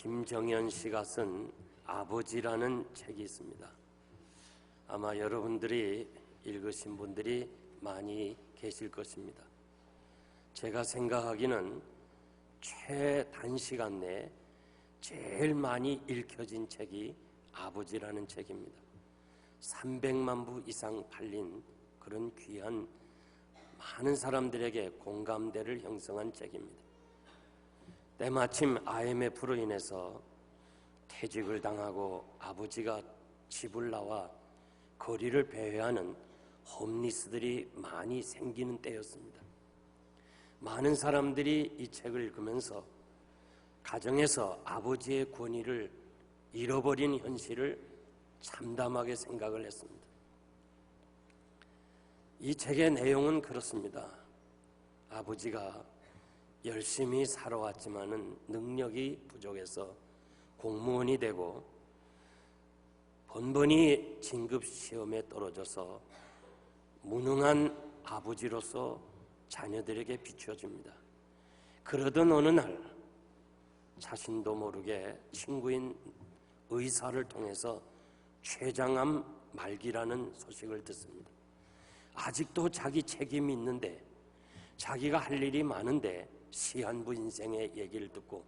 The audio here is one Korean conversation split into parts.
김정현 씨가 쓴 아버지라는 책이 있습니다. 아마 여러분들이 읽으신 분들이 많이 계실 것입니다. 제가 생각하기는 최단시간 내에 제일 많이 읽혀진 책이 아버지라는 책입니다. 300만 부 이상 팔린 그런 귀한 많은 사람들에게 공감대를 형성한 책입니다. 때마침 IMF로 인해서 퇴직을 당하고 아버지가 집을 나와 거리를 배회하는 홈리스들이 많이 생기는 때였습니다. 많은 사람들이 이 책을 읽으면서 가정에서 아버지의 권위를 잃어버린 현실을 참담하게 생각을 했습니다. 이 책의 내용은 그렇습니다. 아버지가 열심히 살아왔지만은 능력이 부족해서 공무원이 되고 번번이 진급 시험에 떨어져서 무능한 아버지로서 자녀들에게 비춰집니다. 그러던 어느 날 자신도 모르게 친구인 의사를 통해서 췌장암 말기라는 소식을 듣습니다. 아직도 자기 책임이 있는데, 자기가 할 일이 많은데 시한부 인생의 얘기를 듣고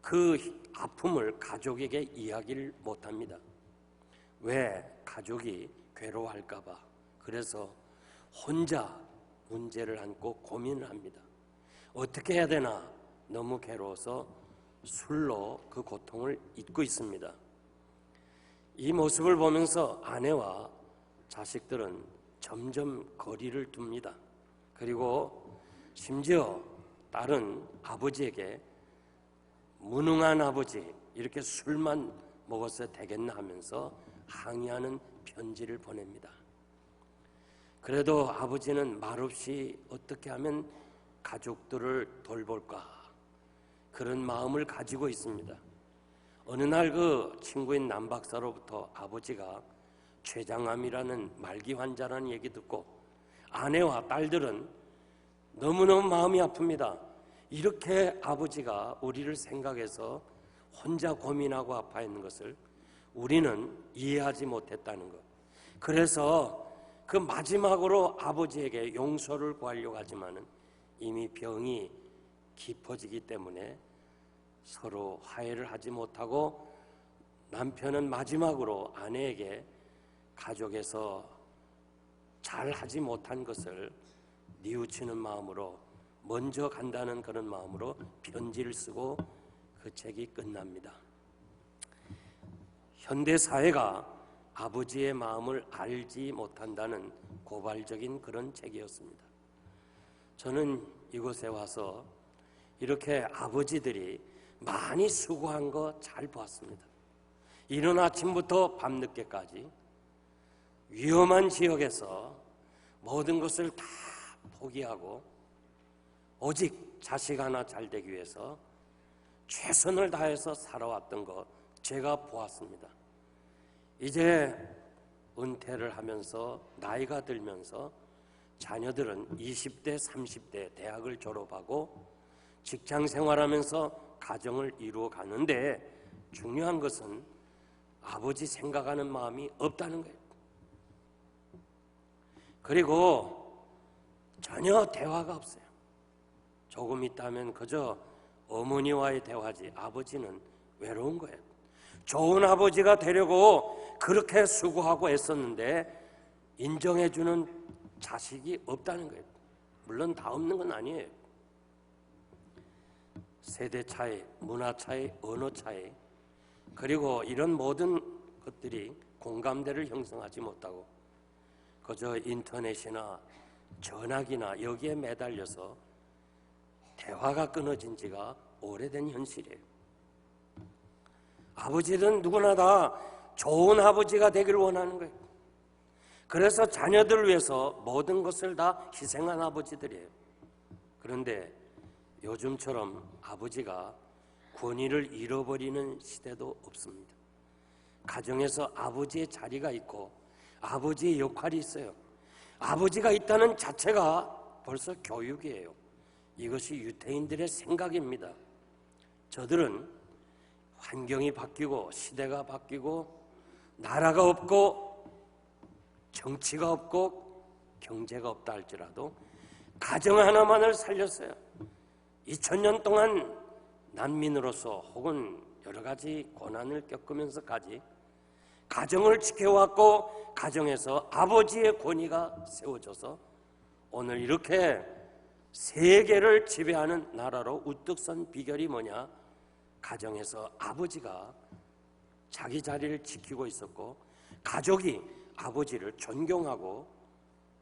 그 아픔을 가족에게 이야기를 못합니다. 왜? 가족이 괴로워할까 봐. 그래서 혼자 문제를 안고 고민을 합니다. 어떻게 해야 되나? 너무 괴로워서 술로 그 고통을 잊고 있습니다. 이 모습을 보면서 아내와 자식들은 점점 거리를 둡니다. 그리고 심지어 딸은 아버지에게 무능한 아버지, 이렇게 술만 먹어서 되겠나 하면서 항의하는 편지를 보냅니다. 그래도 아버지는 말없이 어떻게 하면 가족들을 돌볼까, 그런 마음을 가지고 있습니다. 어느 날 그 친구인 남 박사로부터 아버지가 췌장암이라는 말기 환자라는 얘기 듣고 아내와 딸들은 너무너무 마음이 아픕니다. 이렇게 아버지가 우리를 생각해서 혼자 고민하고 아파했는 것을 우리는 이해하지 못했다는 것. 그래서 그 마지막으로 아버지에게 용서를 구하려고 하지만은 이미 병이 깊어지기 때문에 서로 화해를 하지 못하고 남편은 마지막으로 아내에게 가족에서 잘 하지 못한 것을 뉘우치는 마음으로 먼저 간다는 그런 마음으로 편지를 쓰고 그 책이 끝납니다. 현대 사회가 아버지의 마음을 알지 못한다는 고발적인 그런 책이었습니다. 저는 이곳에 와서 이렇게 아버지들이 많이 수고한 거 잘 보았습니다. 이른 아침부터 밤늦게까지 위험한 지역에서 모든 것을 다 포기하고 오직 자식 하나 잘 되기 위해서 최선을 다해서 살아왔던 거 제가 보았습니다. 이제 은퇴를 하면서 나이가 들면서 자녀들은 20대, 30대 대학을 졸업하고 직장 생활하면서 가정을 이루어 가는데 중요한 것은 아버지 생각하는 마음이 없다는 거예요. 그리고 전혀 대화가 없어요. 조금 있다면 그저 어머니와의 대화지. 아버지는 외로운 거예요. 좋은 아버지가 되려고 그렇게 수고하고 애썼는데 인정해주는 자식이 없다는 거예요. 물론 다 없는 건 아니에요. 세대 차이, 문화 차이, 언어 차이, 그리고 이런 모든 것들이 공감대를 형성하지 못하고 그저 인터넷이나 전화기나 여기에 매달려서 대화가 끊어진 지가 오래된 현실이에요. 아버지는 누구나 다 좋은 아버지가 되기를 원하는 거예요. 그래서 자녀들을 위해서 모든 것을 다 희생한 아버지들이에요. 그런데 요즘처럼 아버지가 권위를 잃어버리는 시대도 없습니다. 가정에서 아버지의 자리가 있고 아버지의 역할이 있어요. 아버지가 있다는 자체가 벌써 교육이에요. 이것이 유태인들의 생각입니다. 저들은 환경이 바뀌고 시대가 바뀌고 나라가 없고 정치가 없고 경제가 없다 할지라도 가정 하나만을 살렸어요. 2000년 동안 난민으로서 혹은 여러 가지 고난을 겪으면서까지 가정을 지켜왔고 가정에서 아버지의 권위가 세워져서 오늘 이렇게 세계를 지배하는 나라로 우뚝 선 비결이 뭐냐? 가정에서 아버지가 자기 자리를 지키고 있었고 가족이 아버지를 존경하고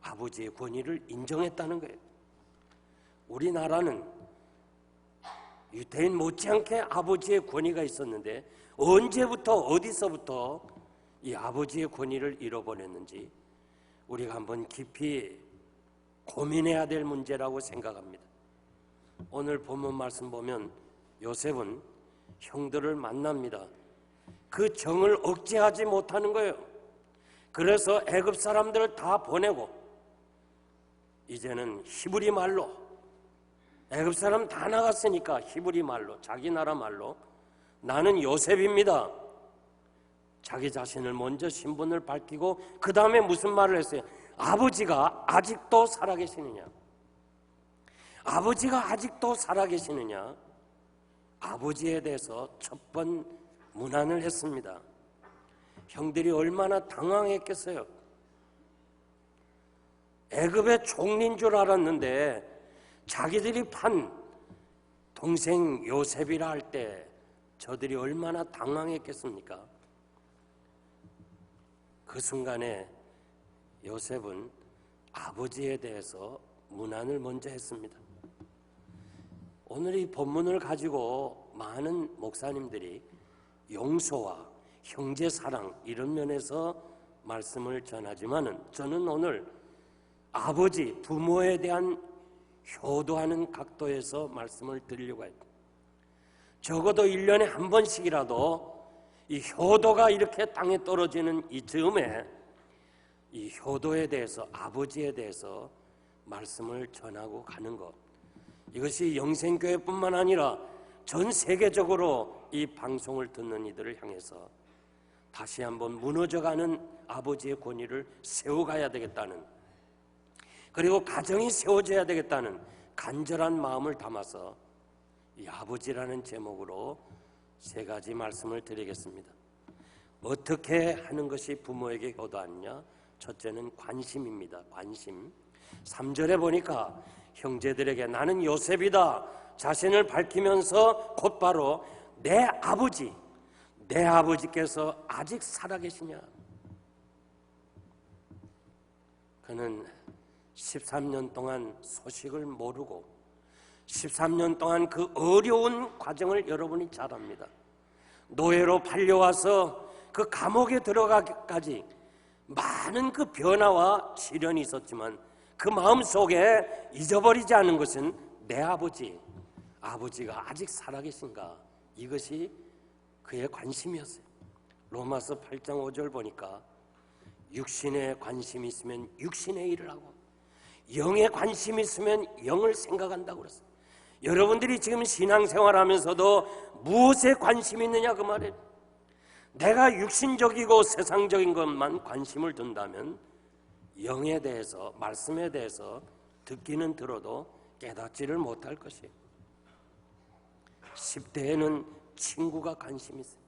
아버지의 권위를 인정했다는 거예요. 우리나라는 유대인 못지않게 아버지의 권위가 있었는데 언제부터 어디서부터 이 아버지의 권위를 잃어버렸는지 우리가 한번 깊이 고민해야 될 문제라고 생각합니다. 오늘 본문 말씀 보면 요셉은 형들을 만납니다. 그 정을 억제하지 못하는 거예요. 그래서 애굽 사람들을 다 보내고 이제는 히브리 말로 애굽 사람 다 나갔으니까 히브리 말로 자기 나라 말로 나는 요셉입니다. 자기 자신을 먼저 신분을 밝히고 그 다음에 무슨 말을 했어요? 아버지가 아직도 살아계시느냐? 아버지가 아직도 살아계시느냐? 아버지에 대해서 첫 번 문안을 했습니다. 형들이 얼마나 당황했겠어요. 애굽의 총리인 줄 알았는데 자기들이 판 동생 요셉이라 할 때 저들이 얼마나 당황했겠습니까? 그 순간에 요셉은 아버지에 대해서 문안을 먼저 했습니다. 오늘 이 본문을 가지고 많은 목사님들이 용서와 형제 사랑 이런 면에서 말씀을 전하지만은 저는 오늘 아버지, 부모에 대한 효도하는 각도에서 말씀을 드리려고 해요. 적어도 1년에 한 번씩이라도 이 효도가 이렇게 땅에 떨어지는 이 즈음에 이 효도에 대해서 아버지에 대해서 말씀을 전하고 가는 것, 이것이 영생교회뿐만 아니라 전 세계적으로 이 방송을 듣는 이들을 향해서 다시 한번 무너져가는 아버지의 권위를 세워가야 되겠다는, 그리고 가정이 세워져야 되겠다는 간절한 마음을 담아서 이 아버지라는 제목으로 3가지 말씀을 드리겠습니다. 어떻게 하는 것이 부모에게 효도하느냐? 첫째는 관심입니다. 관심. 3절에 보니까 형제들에게 나는 요셉이다 자신을 밝히면서 곧바로 내 아버지께서 아직 살아계시냐? 그는 13년 동안 소식을 모르고 13년 동안 그 어려운 과정을 여러분이 잘 압니다. 노예로 팔려와서 그 감옥에 들어가기까지 많은 그 변화와 시련이 있었지만 그 마음속에 잊어버리지 않은 것은 내 아버지가 아직 살아계신가? 이것이 그의 관심이었어요. 로마서 8장 5절 보니까 육신에 관심이 있으면 육신의 일을 하고 영에 관심이 있으면 영을 생각한다고 그랬어요. 여러분들이 지금 신앙생활하면서도 무엇에 관심이 있느냐 그 말이에요. 내가 육신적이고 세상적인 것만 관심을 둔다면 영에 대해서, 말씀에 대해서 듣기는 들어도 깨닫지를 못할 것이에요. 10대에는 친구가 관심이 있어요.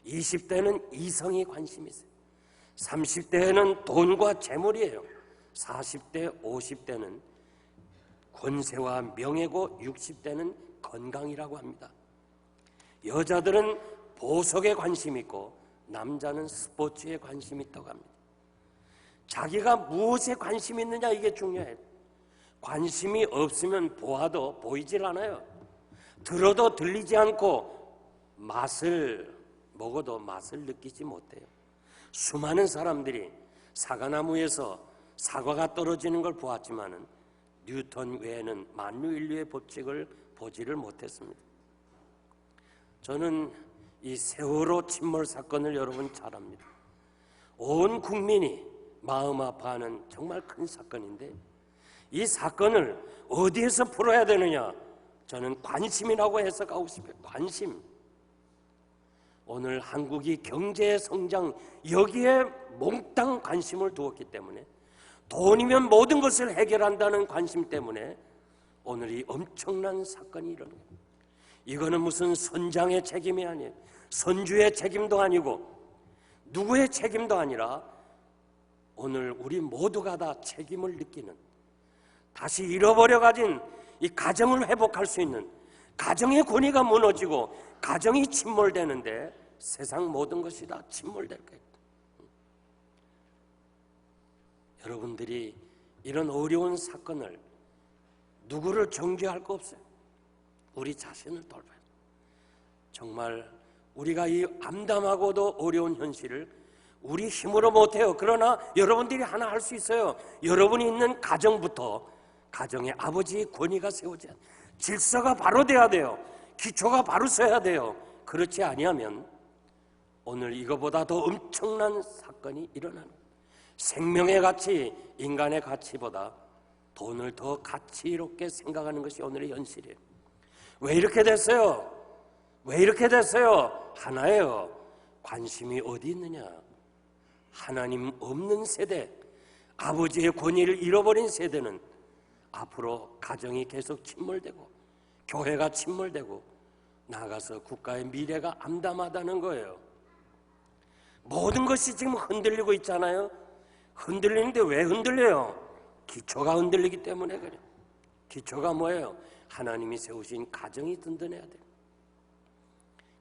20대는 이성이 관심이 있어요. 30대에는 돈과 재물이에요. 40대, 50대는 권세와 명예고 60대는 건강이라고 합니다. 여자들은 보석에 관심이 있고 남자는 스포츠에 관심이 있다고 합니다. 자기가 무엇에 관심이 있느냐 이게 중요해요. 관심이 없으면 보아도 보이질 않아요. 들어도 들리지 않고 맛을 먹어도 맛을 느끼지 못해요. 수많은 사람들이 사과나무에서 사과가 떨어지는 걸 보았지만은 뉴턴 외에는 만유인류의 법칙을 보지를 못했습니다. 저는 이 세월호 침몰 사건을 여러분 잘 압니다. 온 국민이 마음 아파하는 정말 큰 사건인데 이 사건을 어디에서 풀어야 되느냐? 저는 관심이라고 해석하고 싶어요. 관심. 오늘 한국이 경제 성장 여기에 몽땅 관심을 두었기 때문에, 돈이면 모든 것을 해결한다는 관심 때문에 오늘 이 엄청난 사건이 일어나요. 이거는 무슨 선장의 책임이 아니에요. 선주의 책임도 아니고 누구의 책임도 아니라 오늘 우리 모두가 다 책임을 느끼는, 다시 잃어버려 가진 이 가정을 회복할 수 있는, 가정의 권위가 무너지고 가정이 침몰되는데 세상 모든 것이 다 침몰될 거예요. 여러분들이 이런 어려운 사건을 누구를 정죄할 거 없어요. 우리 자신을 돌봐요. 정말 우리가 이 암담하고도 어려운 현실을 우리 힘으로 못해요. 그러나 여러분들이 하나 할 수 있어요. 여러분이 있는 가정부터, 가정의 아버지의 권위가 세워져야 돼요. 질서가 바로 돼야 돼요. 기초가 바로 서야 돼요. 그렇지 아니하면 오늘 이거보다 더 엄청난 사건이 일어나는, 생명의 가치, 인간의 가치보다 돈을 더 가치롭게 생각하는 것이 오늘의 현실이에요. 왜 이렇게 됐어요? 왜 이렇게 됐어요? 하나예요. 관심이 어디 있느냐? 하나님 없는 세대, 아버지의 권위를 잃어버린 세대는 앞으로 가정이 계속 침몰되고 교회가 침몰되고 나아가서 국가의 미래가 암담하다는 거예요. 모든 것이 지금 흔들리고 있잖아요. 흔들리는데 왜 흔들려요? 기초가 흔들리기 때문에 그래요. 기초가 뭐예요? 하나님이 세우신 가정이 든든해야 돼요.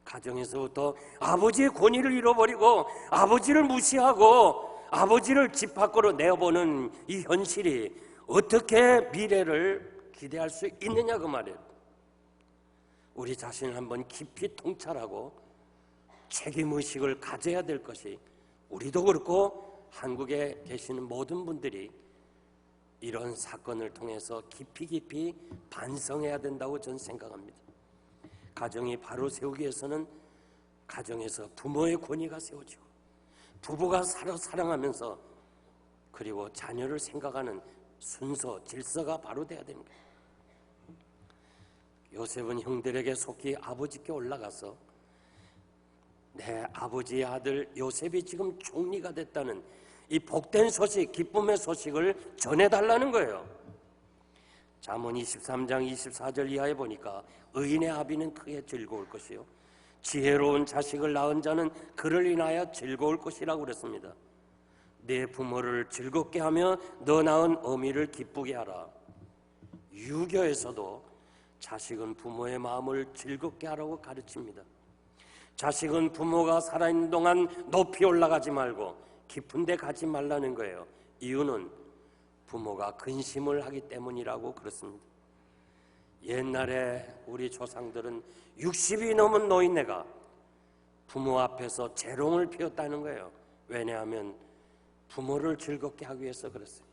가정에서부터 아버지의 권위를 잃어버리고 아버지를 무시하고 아버지를 집 밖으로 내어보는 이 현실이 어떻게 미래를 기대할 수 있느냐 그 말이에요. 우리 자신을 한번 깊이 통찰하고 책임의식을 가져야 될 것이, 우리도 그렇고 한국에 계시는 모든 분들이 이런 사건을 통해서 깊이 반성해야 된다고 저는 생각합니다. 가정이 바로 세우기 위해서는 가정에서 부모의 권위가 세워지고 부부가 서로 사랑하면서 그리고 자녀를 생각하는 순서, 질서가 바로 돼야 됩니다. 요셉은 형들에게 속히 아버지께 올라가서 내 아버지의 아들 요셉이 지금 총리가 됐다는 이 복된 소식, 기쁨의 소식을 전해달라는 거예요. 잠언 23장 24절 이하에 보니까 의인의 아비는 크게 즐거울 것이요 지혜로운 자식을 낳은 자는 그를 인하여 즐거울 것이라고 그랬습니다. 내 부모를 즐겁게 하며 너 낳은 어미를 기쁘게 하라. 유교에서도 자식은 부모의 마음을 즐겁게 하라고 가르칩니다. 자식은 부모가 살아있는 동안 높이 올라가지 말고 깊은 데 가지 말라는 거예요. 이유는 부모가 근심을 하기 때문이라고 그렇습니다. 옛날에 우리 조상들은 60이 넘은 노인네가 부모 앞에서 재롱을 피웠다는 거예요. 왜냐하면 부모를 즐겁게 하기 위해서 그랬어요.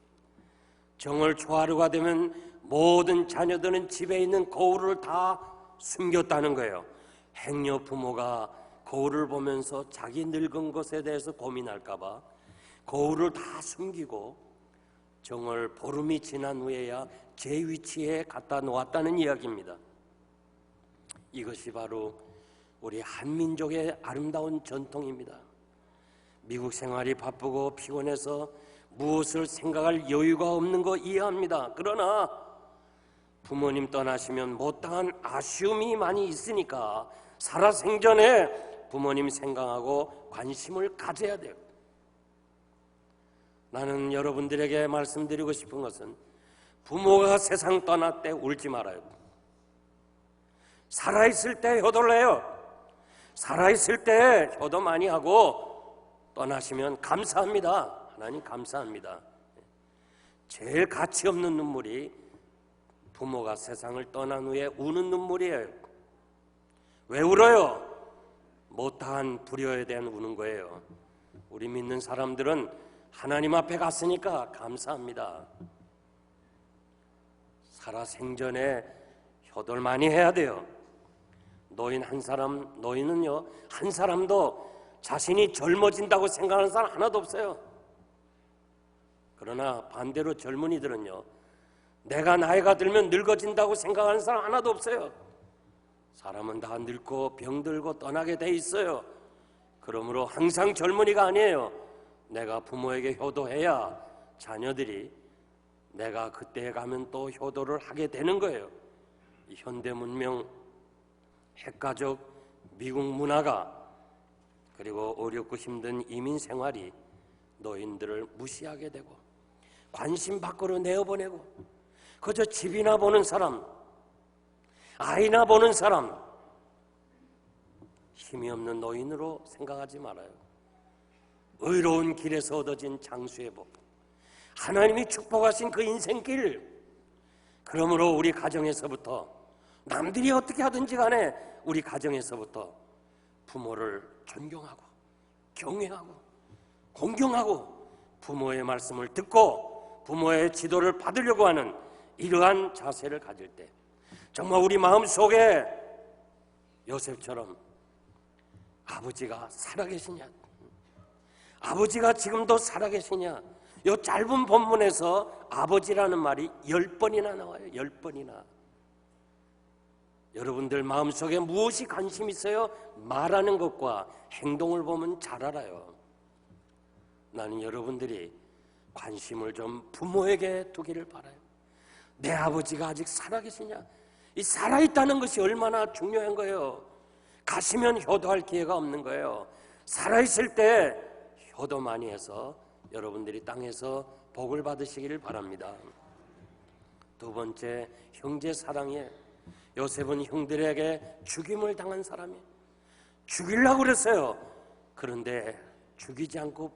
정월 초하루가 되면 모든 자녀들은 집에 있는 거울을 다 숨겼다는 거예요. 행여 부모가 거울을 보면서 자기 늙은 것에 대해서 고민할까 봐 거울을 다 숨기고 정월 보름이 지난 후에야 제 위치에 갖다 놓았다는 이야기입니다. 이것이 바로 우리 한민족의 아름다운 전통입니다. 미국 생활이 바쁘고 피곤해서 무엇을 생각할 여유가 없는 거 이해합니다. 그러나 부모님 떠나시면 못다한 아쉬움이 많이 있으니까 살아생전에 부모님 생각하고 관심을 가져야 돼요. 나는 여러분들에게 말씀드리고 싶은 것은 부모가 세상 떠날 때 울지 말아요. 살아있을 때 효도를 해요. 살아있을 때 효도 많이 하고 떠나시면 감사합니다. 하나님 감사합니다. 제일 가치 없는 눈물이 부모가 세상을 떠난 후에 우는 눈물이에요. 왜 울어요? 못다한 불효에 대한 우는 거예요. 우리 믿는 사람들은 하나님 앞에 갔으니까 감사합니다. 살아생전에 효도를 많이 해야 돼요. 노인은요, 한 사람도 자신이 젊어진다고 생각하는 사람 하나도 없어요. 그러나 반대로 젊은이들은요, 내가 나이가 들면 늙어진다고 생각하는 사람 하나도 없어요. 사람은 다 늙고 병들고 떠나게 돼 있어요. 그러므로 항상 젊은이가 아니에요. 내가 부모에게 효도해야 자녀들이 내가 그때에 가면 또 효도를 하게 되는 거예요. 이 현대 문명, 핵가족, 미국 문화가 그리고 어렵고 힘든 이민 생활이 노인들을 무시하게 되고 관심 밖으로 내어보내고 그저 집이나 보는 사람, 아이나 보는 사람, 힘이 없는 노인으로 생각하지 말아요. 의로운 길에서 얻어진 장수의 복, 하나님이 축복하신 그 인생길, 그러므로 우리 가정에서부터 남들이 어떻게 하든지 간에 우리 가정에서부터 부모를 존경하고 경외하고 공경하고 부모의 말씀을 듣고 부모의 지도를 받으려고 하는 이러한 자세를 가질 때 정말 우리 마음속에 요셉처럼 아버지가 살아계시냐, 아버지가 지금도 살아계시냐. 이 짧은 본문에서 아버지라는 말이 10번이나 나와요. 10번이나. 여러분들 마음속에 무엇이 관심 있어요? 말하는 것과 행동을 보면 잘 알아요. 나는 여러분들이 관심을 좀 부모에게 두기를 바라요. 내 아버지가 아직 살아계시냐? 이 살아있다는 것이 얼마나 중요한 거예요. 가시면 효도할 기회가 없는 거예요. 살아있을 때 효도 많이 해서 여러분들이 땅에서 복을 받으시기를 바랍니다. 두 번째, 형제 사랑이에요. 요셉은 형들에게 죽임을 당한 사람이에요. 죽이려고 그랬어요. 그런데 죽이지 않고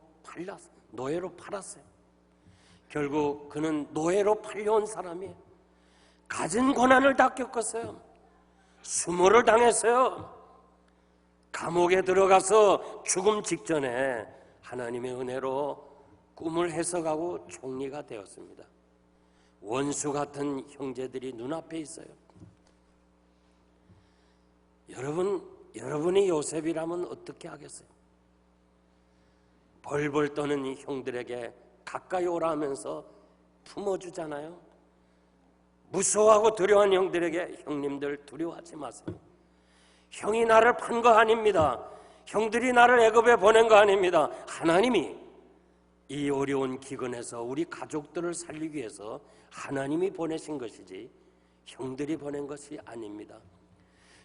노예로 팔았어요. 결국 그는 노예로 팔려온 사람이에요. 가진 고난을 다 겪었어요. 수모를 당했어요. 감옥에 들어가서 죽음 직전에 하나님의 은혜로 꿈을 해석하고 총리가 되었습니다. 원수 같은 형제들이 눈앞에 있어요. 여러분이 요셉이라면 어떻게 하겠어요? 벌벌 떠는 형들에게 가까이 오라 하면서 품어주잖아요. 무서워하고 두려워한 형들에게 형님들 두려워하지 마세요. 형이 나를 판 거 아닙니다. 형들이 나를 애굽에 보낸 거 아닙니다. 하나님이 이 어려운 기근에서 우리 가족들을 살리기 위해서 하나님이 보내신 것이지 형들이 보낸 것이 아닙니다.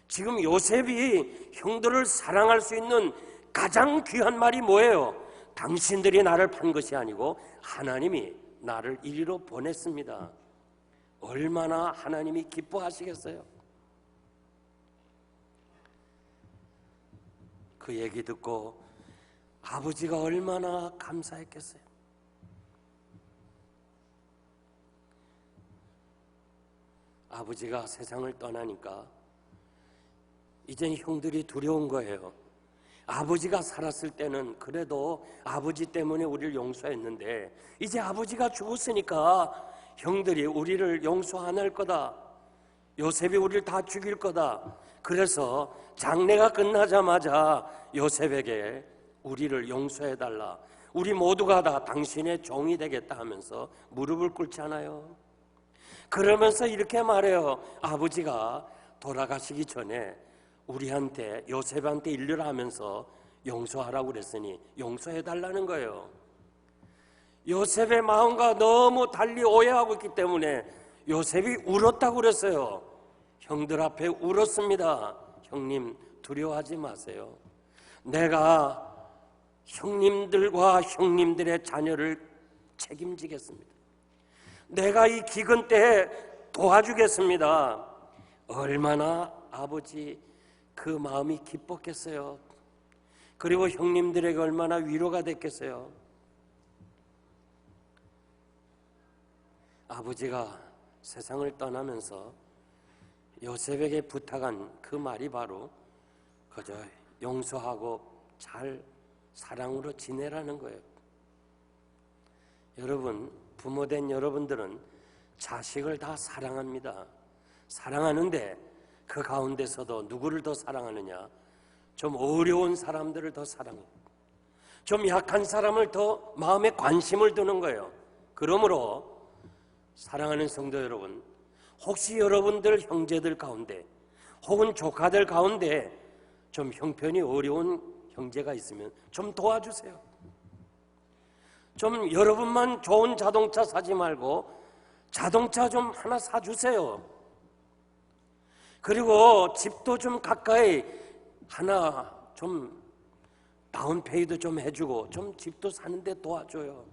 지금 요셉이 형들을 사랑할 수 있는 가장 귀한 말이 뭐예요? 당신들이 나를 판 것이 아니고 하나님이 나를 이리로 보냈습니다. 얼마나 하나님이 기뻐하시겠어요? 그 얘기 듣고 아버지가 얼마나 감사했겠어요? 아버지가 세상을 떠나니까 이젠 형들이 두려운 거예요. 아버지가 살았을 때는 그래도 아버지 때문에 우리를 용서했는데 이제 아버지가 죽었으니까 형들이 우리를 용서 안 할 거다. 요셉이 우리를 다 죽일 거다. 그래서 장례가 끝나자마자 요셉에게 우리를 용서해달라. 우리 모두가 다 당신의 종이 되겠다 하면서 무릎을 꿇잖아요. 그러면서 이렇게 말해요. 아버지가 돌아가시기 전에 우리한테 요셉한테 일러라 하면서 용서하라고 그랬으니 용서해달라는 거예요. 요셉의 마음과 너무 달리 오해하고 있기 때문에 요셉이 울었다고 그랬어요. 형들 앞에 울었습니다. 형님 두려워하지 마세요. 내가 형님들과 형님들의 자녀를 책임지겠습니다. 내가 이 기근 때에 도와주겠습니다. 얼마나 아버지 그 마음이 기뻤겠어요. 그리고 형님들에게 얼마나 위로가 됐겠어요. 아버지가 세상을 떠나면서 요셉에게 부탁한 그 말이 바로 그저 용서하고 잘 사랑으로 지내라는 거예요. 여러분, 부모된 여러분들은 자식을 다 사랑합니다. 사랑하는데 그 가운데서도 누구를 더 사랑하느냐? 좀 어려운 사람들을 더 사랑해요. 좀 약한 사람을 더 마음에 관심을 두는 거예요. 그러므로 사랑하는 성도 여러분, 혹시 여러분들 형제들 가운데 혹은 조카들 가운데 좀 형편이 어려운 형제가 있으면 좀 도와주세요. 좀 여러분만 좋은 자동차 사지 말고 자동차 좀 하나 사주세요. 그리고 집도 좀 가까이 하나 좀 다운페이도 좀 해주고 좀 집도 사는데 도와줘요.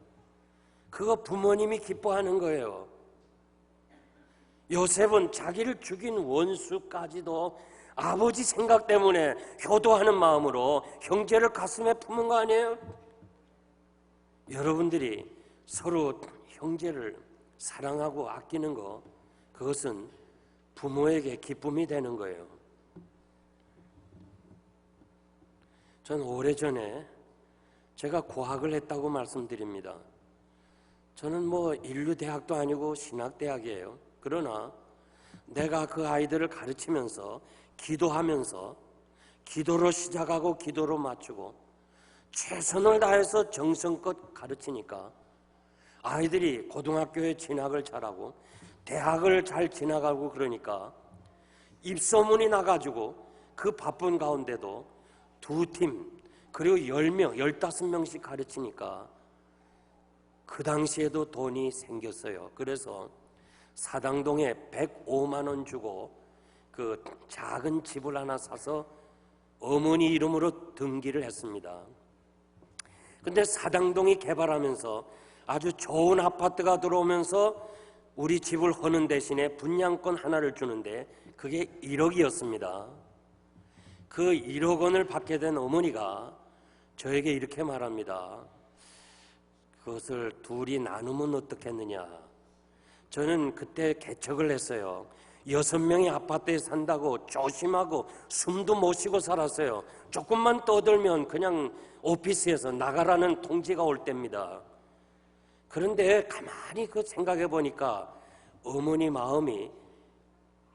그거 부모님이 기뻐하는 거예요. 요셉은 자기를 죽인 원수까지도 아버지 생각 때문에 효도하는 마음으로 형제를 가슴에 품은 거 아니에요? 여러분들이 서로 형제를 사랑하고 아끼는 거, 그것은 부모에게 기쁨이 되는 거예요. 전 오래전에 제가 고학을 했다고 말씀드립니다. 저는 뭐 인류대학도 아니고 신학대학이에요. 그러나 내가 그 아이들을 가르치면서 기도하면서 기도로 시작하고 기도로 마치고 최선을 다해서 정성껏 가르치니까 아이들이 고등학교에 진학을 잘하고 대학을 잘 진학하고 그러니까 입소문이 나가지고 그 바쁜 가운데도 2팀 그리고 10명, 15명씩 가르치니까 그 당시에도 돈이 생겼어요. 그래서 사당동에 105만 원 주고 그 작은 집을 하나 사서 어머니 이름으로 등기를 했습니다. 근데 사당동이 개발하면서 아주 좋은 아파트가 들어오면서 우리 집을 허는 대신에 분양권 하나를 주는데 그게 1억이었습니다. 그 1억 원을 받게 된 어머니가 저에게 이렇게 말합니다. 그것을 둘이 나누면 어떻겠느냐. 저는 그때 개척을 했어요. 6명이 아파트에 산다고 조심하고 숨도 못 쉬고 살았어요. 조금만 떠들면 그냥 오피스에서 나가라는 통지가 올 때입니다. 그런데 가만히 그 생각해 보니까 어머니 마음이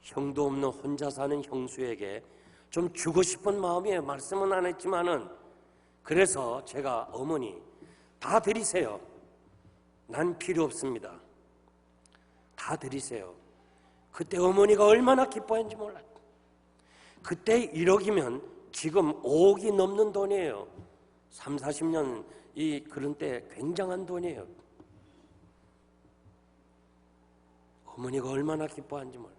형도 없는 혼자 사는 형수에게 좀 주고 싶은 마음이에요. 말씀은 안 했지만은. 그래서 제가 어머니 다 드리세요. 난 필요 없습니다. 다 드리세요. 그때 어머니가 얼마나 기뻐했는지 몰라요. 그때 1억이면 지금 5억이 넘는 돈이에요. 3, 40년 그런 때 굉장한 돈이에요. 어머니가 얼마나 기뻐한지 몰라요.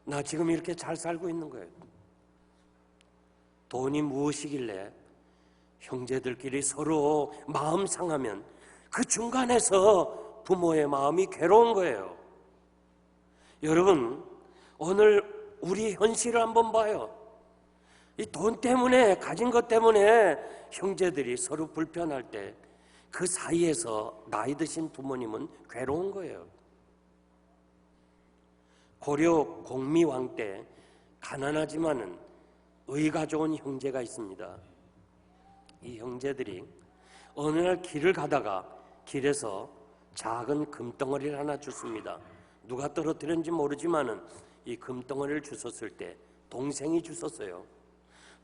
나 지금 이렇게 잘 살고 있는 거예요. 돈이 무엇이길래 형제들끼리 서로 마음 상하면 그 중간에서 부모의 마음이 괴로운 거예요. 여러분, 오늘 우리 현실을 한번 봐요. 이 돈 때문에, 가진 것 때문에 형제들이 서로 불편할 때 그 사이에서 나이 드신 부모님은 괴로운 거예요. 고려 공미왕 때 가난하지만은 의가 좋은 형제가 있습니다. 이 형제들이 어느 날 길을 가다가 길에서 작은 금덩어리를 하나 줬습니다. 누가 떨어뜨렸는지 모르지만은 이 금덩어리를 주웠을 때 동생이 주웠어요.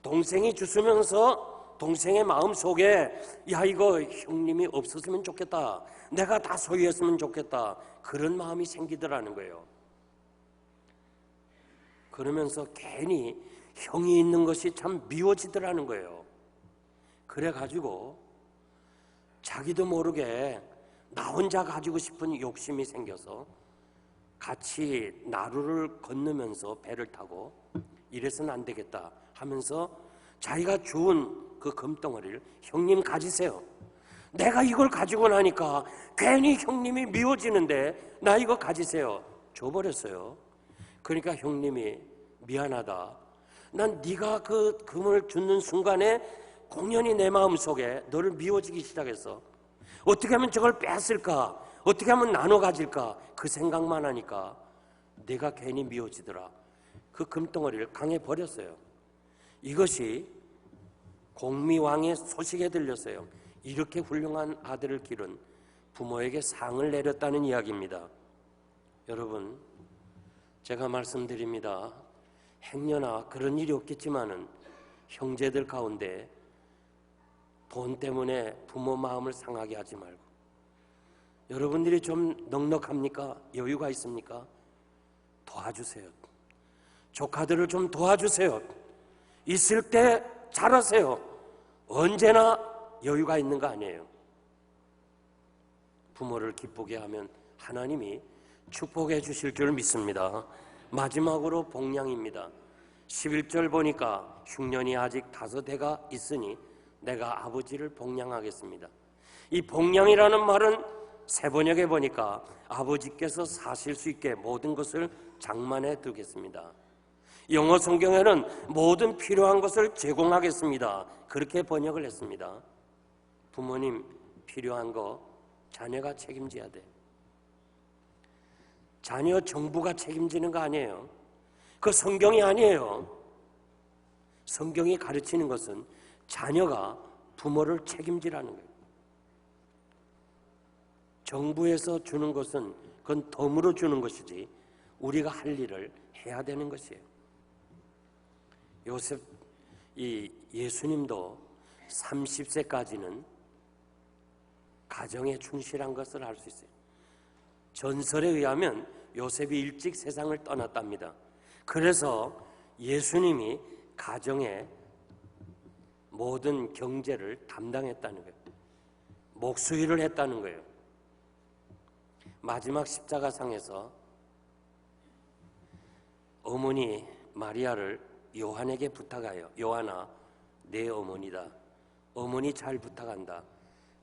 동생이 주우면서 동생의 마음속에 야 이거 형님이 없었으면 좋겠다. 내가 다 소유했으면 좋겠다. 그런 마음이 생기더라는 거예요. 그러면서 괜히 형이 있는 것이 참 미워지더라는 거예요. 그래가지고 자기도 모르게 나 혼자 가지고 싶은 욕심이 생겨서 같이 나루를 건너면서 배를 타고 이래서는 안 되겠다 하면서 자기가 주운 그 금덩어리를 형님 가지세요. 내가 이걸 가지고 나니까 괜히 형님이 미워지는데 나 이거 가지세요. 줘버렸어요. 그러니까 형님이 미안하다. 난 네가 그 금을 줍는 순간에 공연히 내 마음속에 너를 미워지기 시작했어. 어떻게 하면 저걸 뺐을까? 어떻게 하면 나눠 가질까? 그 생각만 하니까 내가 괜히 미워지더라. 그 금덩어리를 강에 버렸어요. 이것이 공미왕의 소식에 들렸어요. 이렇게 훌륭한 아들을 기른 부모에게 상을 내렸다는 이야기입니다. 여러분, 제가 말씀드립니다. 행여나 그런 일이 없겠지만은 형제들 가운데 돈 때문에 부모 마음을 상하게 하지 말고, 여러분들이 좀 넉넉합니까? 여유가 있습니까? 도와주세요. 조카들을 좀 도와주세요. 있을 때 잘하세요. 언제나 여유가 있는 거 아니에요. 부모를 기쁘게 하면 하나님이 축복해 주실 줄 믿습니다. 마지막으로 복량입니다. 11절 보니까 흉년이 아직 5해가 있으니 내가 아버지를 복량하겠습니다. 이 복량이라는 말은 세번역에 보니까 아버지께서 사실 수 있게 모든 것을 장만해 두겠습니다. 영어 성경에는 모든 필요한 것을 제공하겠습니다. 그렇게 번역을 했습니다. 부모님 필요한 거 자녀가 책임져야 돼. 자녀 정부가 책임지는 거 아니에요. 그 성경이 아니에요. 성경이 가르치는 것은 자녀가 부모를 책임지라는 거예요. 정부에서 주는 것은 그건 덤으로 주는 것이지 우리가 할 일을 해야 되는 것이에요. 예수님도 30세까지는 가정에 충실한 것을 알 수 있어요. 전설에 의하면 요셉이 일찍 세상을 떠났답니다. 그래서 예수님이 가정의 모든 경제를 담당했다는 거예요. 목수일을 했다는 거예요. 마지막 십자가상에서 어머니 마리아를 요한에게 부탁해요. 요한아, 내 어머니다. 어머니 잘 부탁한다.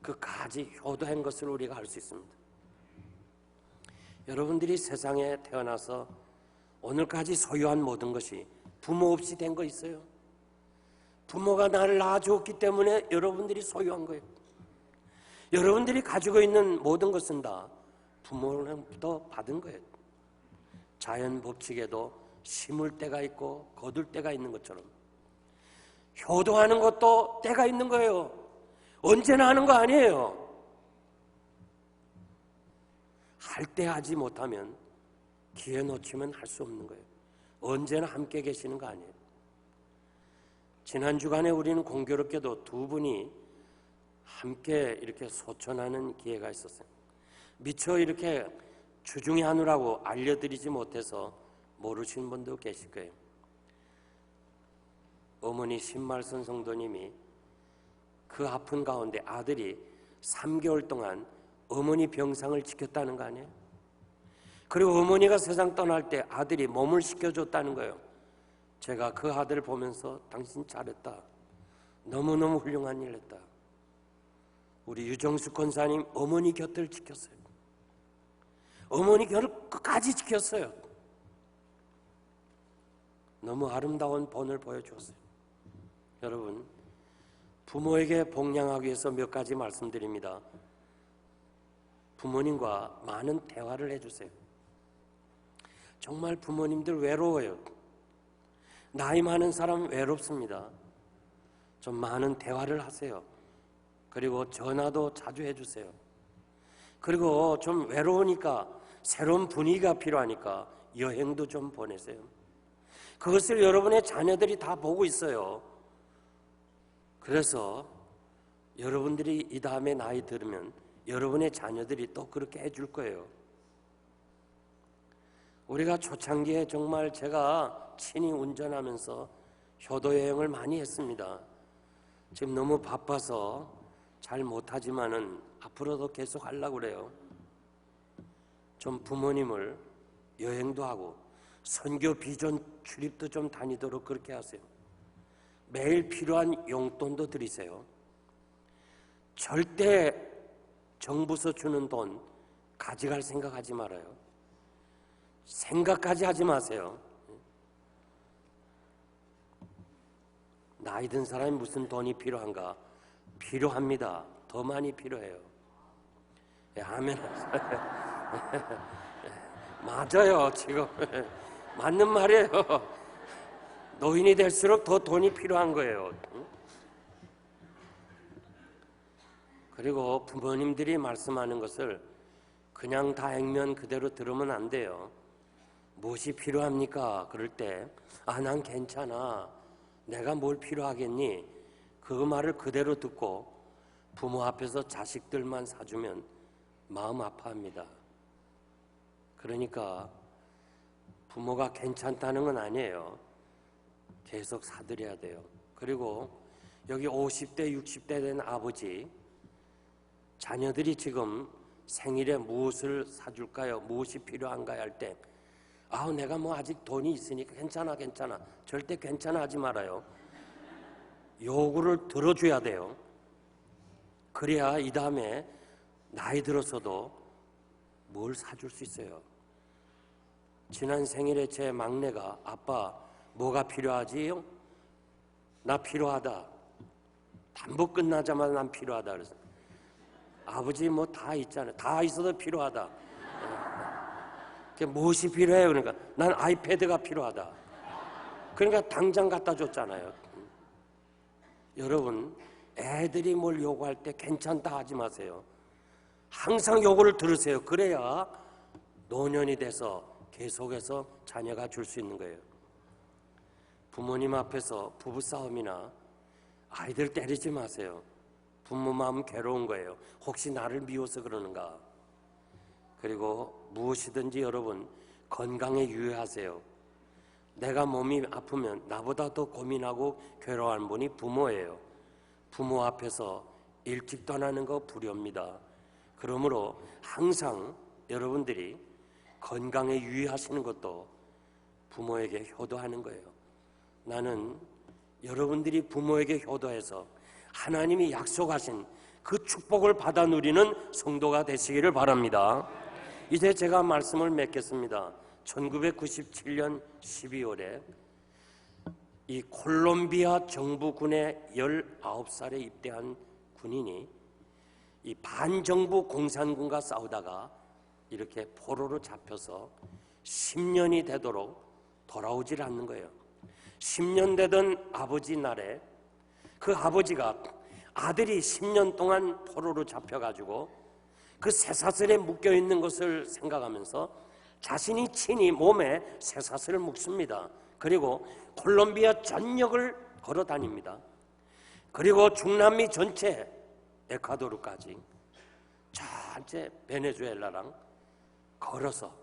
그까지 효도한 것을 우리가 알 수 있습니다. 여러분들이 세상에 태어나서 오늘까지 소유한 모든 것이 부모 없이 된 거 있어요? 부모가 나를 낳아주었기 때문에 여러분들이 소유한 거예요. 여러분들이 가지고 있는 모든 것은 다 부모로부터 받은 거예요. 자연 법칙에도 심을 때가 있고 거둘 때가 있는 것처럼 효도하는 것도 때가 있는 거예요. 언제나 하는 거 아니에요. 할 때 하지 못하면 기회 놓치면 할 수 없는 거예요. 언제나 함께 계시는 거 아니에요. 지난 주간에 우리는 공교롭게도 두 분이 함께 이렇게 소천하는 기회가 있었어요. 미처 이렇게 주중에 하느라고 알려드리지 못해서 모르시는 분도 계실 거예요. 어머니 신말선 성도님이 그 아픈 가운데 아들이 3개월 동안 어머니 병상을 지켰다는 거 아니에요? 그리고 어머니가 세상 떠날 때 아들이 몸을 씻겨줬다는 거예요. 제가 그 아들을 보면서 당신 잘했다. 너무너무 훌륭한 일 했다. 우리 유정수 권사님 어머니 곁을 지켰어요. 어머니 곁을 끝까지 지켰어요. 너무 아름다운 본을 보여주었어요. 여러분, 부모에게 복양하기 위해서 몇 가지 말씀드립니다. 부모님과 많은 대화를 해주세요. 정말 부모님들 외로워요. 나이 많은 사람 외롭습니다. 좀 많은 대화를 하세요. 그리고 전화도 자주 해주세요. 그리고 좀 외로우니까 새로운 분위기가 필요하니까 여행도 좀 보내세요. 그것을 여러분의 자녀들이 다 보고 있어요. 그래서 여러분들이 이 다음에 나이 들으면 여러분의 자녀들이 또 그렇게 해줄 거예요. 우리가 초창기에 정말 제가 친히 운전하면서 효도 여행을 많이 했습니다. 지금 너무 바빠서 잘 못하지만은 앞으로도 계속 하려고 그래요. 좀 부모님을 여행도 하고 선교 비전 출입도 좀 다니도록 그렇게 하세요. 매일 필요한 용돈도 드리세요. 절대 정부에서 주는 돈 가져갈 생각하지 말아요. 생각까지 하지 마세요. 나이 든 사람이 무슨 돈이 필요한가? 필요합니다. 더 많이 필요해요. 아멘. 맞아요. 지금 맞는 말이에요. 노인이 될수록 더 돈이 필요한 거예요. 그리고 부모님들이 말씀하는 것을 그냥 다 액면 그대로 들으면 안 돼요. 무엇이 필요합니까? 그럴 때 난 괜찮아. 내가 뭘 필요하겠니? 그 말을 그대로 듣고 부모 앞에서 자식들만 사주면 마음 아파합니다. 그러니까 부모가 괜찮다는 건 아니에요. 계속 사드려야 돼요. 그리고 여기 50대, 60대 된 아버지, 자녀들이 지금 생일에 무엇을 사줄까요? 무엇이 필요한가요? 할 때, 내가 뭐 아직 돈이 있으니까 괜찮아. 절대 괜찮아 하지 말아요. 요구를 들어줘야 돼요. 그래야 이 다음에 나이 들어서도 뭘 사줄 수 있어요. 지난 생일에 제 막내가, 아빠 뭐가 필요하지요? 나 필요하다. 담보 끝나자마자 난 필요하다. 그래서 아버지 뭐 다 있잖아요. 다 있어도 필요하다. 무엇이 필요해요? 그러니까 난 아이패드가 필요하다. 그러니까 당장 갖다 줬잖아요. 여러분, 애들이 뭘 요구할 때 괜찮다 하지 마세요. 항상 요구를 들으세요. 그래야 노년이 돼서 계속해서 자녀가 줄 수 있는 거예요. 부모님 앞에서 부부싸움이나 아이들 때리지 마세요. 부모 마음 괴로운 거예요. 혹시 나를 미워서 그러는가? 그리고 무엇이든지 여러분 건강에 유의하세요. 내가 몸이 아프면 나보다 더 고민하고 괴로워하는 분이 부모예요. 부모 앞에서 일찍 떠나는 거 불효입니다. 그러므로 항상 여러분들이 건강에 유의하시는 것도 부모에게 효도하는 거예요. 나는 여러분들이 부모에게 효도해서 하나님이 약속하신 그 축복을 받아 누리는 성도가 되시기를 바랍니다. 이제 제가 말씀을 맺겠습니다. 1997년 12월에 이 콜롬비아 정부군에 19살에 입대한 군인이 이 반정부 공산군과 싸우다가 이렇게 포로로 잡혀서 10년이 되도록 돌아오질 않는 거예요. 10년 되던 아버지 날에 그 아버지가 아들이 10년 동안 포로로 잡혀가지고 그 쇠사슬에 묶여있는 것을 생각하면서 자신이 친히 몸에 쇠사슬을 묶습니다. 그리고 콜롬비아 전역을 걸어 다닙니다. 그리고 중남미 전체 에콰도르까지 전체 베네수엘라랑 걸어서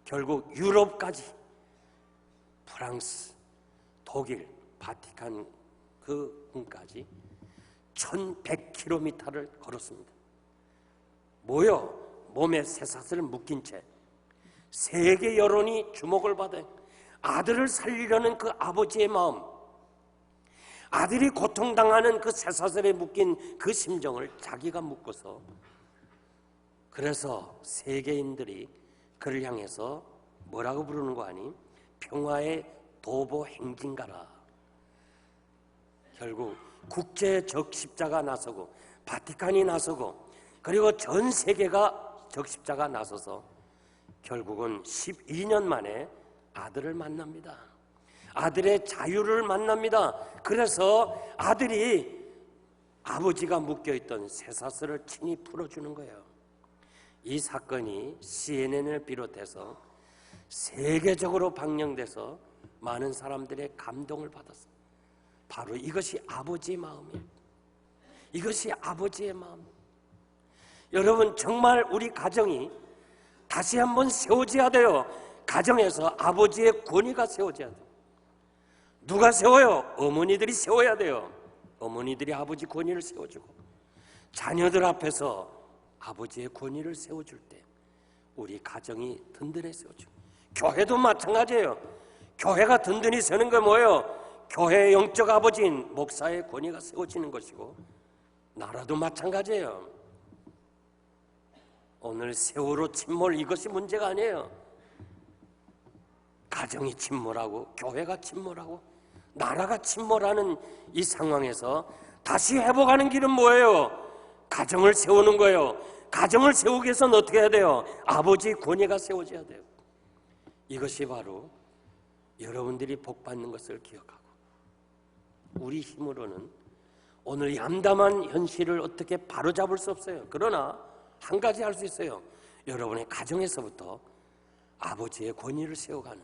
결국 유럽까지 프랑스, 독일, 바티칸 그 군까지 1100km를 걸었습니다. 몸에 쇠사슬을 묶인 채 세계 여론이 주목을 받아 아들을 살리려는 그 아버지의 마음, 아들이 고통당하는 그 쇠사슬에 묶인 그 심정을 자기가 묶어서, 그래서 세계인들이 그를 향해서 뭐라고 부르는 거 아니? 평화의 도보 행진가라. 결국 국제 적십자가 나서고 바티칸이 나서고 그리고 전 세계가 적십자가 나서서 결국은 12년 만에 아들을 만납니다. 아들의 자유를 만납니다. 그래서 아들이 아버지가 묶여있던 쇠사슬을 친히 풀어주는 거예요. 이 사건이 CNN을 비롯해서 세계적으로 방영돼서 많은 사람들의 감동을 받았어요. 바로 이것이 아버지의 마음이에요. 이것이 아버지의 마음. 여러분, 정말 우리 가정이 다시 한번 세워져야 돼요. 가정에서 아버지의 권위가 세워져야 돼요. 누가 세워요? 어머니들이 세워야 돼요. 어머니들이 아버지 권위를 세워주고 자녀들 앞에서 아버지의 권위를 세워줄 때 우리 가정이 든든히 세워지고, 교회도 마찬가지예요. 교회가 든든히 서는 게 뭐예요? 교회의 영적 아버지인 목사의 권위가 세워지는 것이고, 나라도 마찬가지예요. 오늘 세월호 침몰 이것이 문제가 아니에요. 가정이 침몰하고 교회가 침몰하고 나라가 침몰하는 이 상황에서 다시 회복하는 길은 뭐예요? 가정을 세우는 거예요. 가정을 세우기 위해서는 어떻게 해야 돼요? 아버지의 권위가 세워져야 돼요. 이것이 바로 여러분들이 복받는 것을 기억하고, 우리 힘으로는 오늘 얌담한 현실을 어떻게 바로잡을 수 없어요. 그러나 한 가지 할 수 있어요. 여러분의 가정에서부터 아버지의 권위를 세워가는,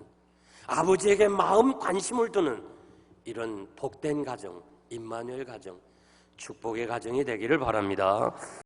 아버지에게 마음 관심을 두는 이런 복된 가정, 임마누엘 가정, 축복의 가정이 되기를 바랍니다.